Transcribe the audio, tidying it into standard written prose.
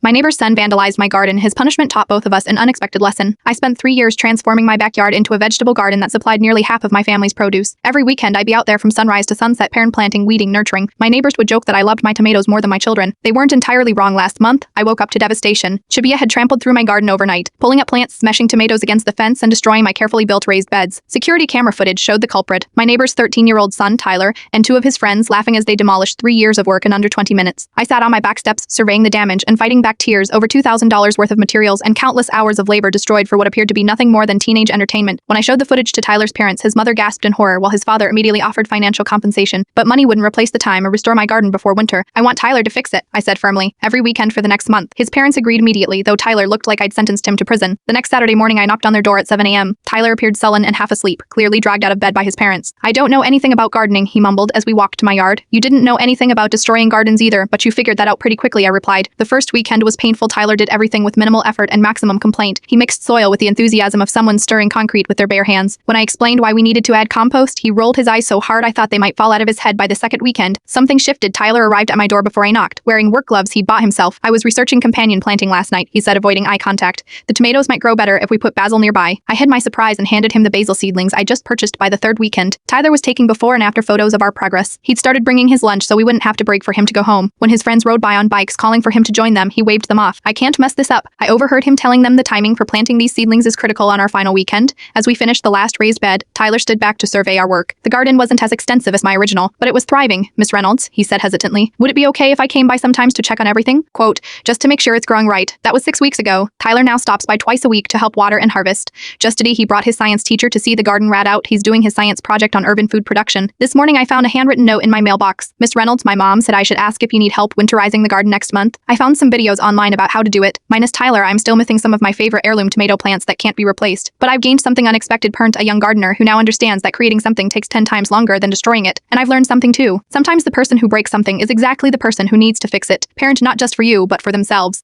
My neighbor's son vandalized my garden. His punishment taught both of us an unexpected lesson. I spent 3 years transforming my backyard into a vegetable garden that supplied nearly half of my family's produce. Every weekend, I'd be out there from sunrise to sunset, parent planting, weeding, nurturing. My neighbors would joke that I loved my tomatoes more than my children. They weren't entirely wrong. Last month, I woke up to devastation. Chibia had trampled through my garden overnight, pulling up plants, smashing tomatoes against the fence, and destroying my carefully built raised beds. Security camera footage showed the culprit, my neighbor's 13-year-old son, Tyler, and 2 of his friends, laughing as they demolished 3 years of work in under 20 minutes. I sat on my back steps, surveying the damage and fighting back tears over $2,000 worth of materials and countless hours of labor destroyed for what appeared to be nothing more than teenage entertainment. When I showed the footage to Tyler's parents, his mother gasped in horror while his father immediately offered financial compensation. But money wouldn't replace the time or restore my garden before winter. I want Tyler to fix it, I said firmly, every weekend for the next month. His parents agreed immediately, though Tyler looked like I'd sentenced him to prison. The next Saturday morning, I knocked on their door at 7 a.m. Tyler appeared sullen and half asleep, clearly dragged out of bed by his parents. I don't know anything about gardening, he mumbled as we walked to my yard. You didn't know anything about destroying gardens either, but you figured that out pretty quickly, I replied. The first weekend was painful. Tyler did everything with minimal effort and maximum complaint. He mixed soil with the enthusiasm of someone stirring concrete with their bare hands. When I explained why we needed to add compost, he rolled his eyes so hard I thought they might fall out of his head. By the second weekend, something shifted. Tyler arrived at my door before I knocked, wearing work gloves he'd bought himself. I was researching companion planting last night, he said, avoiding eye contact. The tomatoes might grow better if we put basil nearby. I hid my surprise and handed him the basil seedlings I just purchased. By the third weekend, Tyler was taking before and after photos of our progress. He'd started bringing his lunch so we wouldn't have to break for him to go home. When his friends rode by on bikes calling for him to join them, he waved them off. I can't mess this up. I overheard him telling them the timing for planting these seedlings is critical on our final weekend. As we finished the last raised bed, Tyler stood back to survey our work. The garden wasn't as extensive as my original, but it was thriving. Miss Reynolds, he said hesitantly, would it be okay if I came by sometimes to check on everything? Quote, just to make sure it's growing right. That was 6 weeks ago. Tyler now stops by twice a week to help water and harvest. Just today, he brought his science teacher to see the garden rat out. He's doing his science project on urban food production. This morning, I found a handwritten note in my mailbox. Miss Reynolds, my mom said I should ask if you need help winterizing the garden next month. I found some videos online about how to do it. Minus Tyler, I'm still missing some of my favorite heirloom tomato plants that can't be replaced. But I've gained something unexpected. Parent, a young gardener who now understands that creating something takes 10 times longer than destroying it. And I've learned something too. Sometimes the person who breaks something is exactly the person who needs to fix it. Parent, not just for you, but for themselves.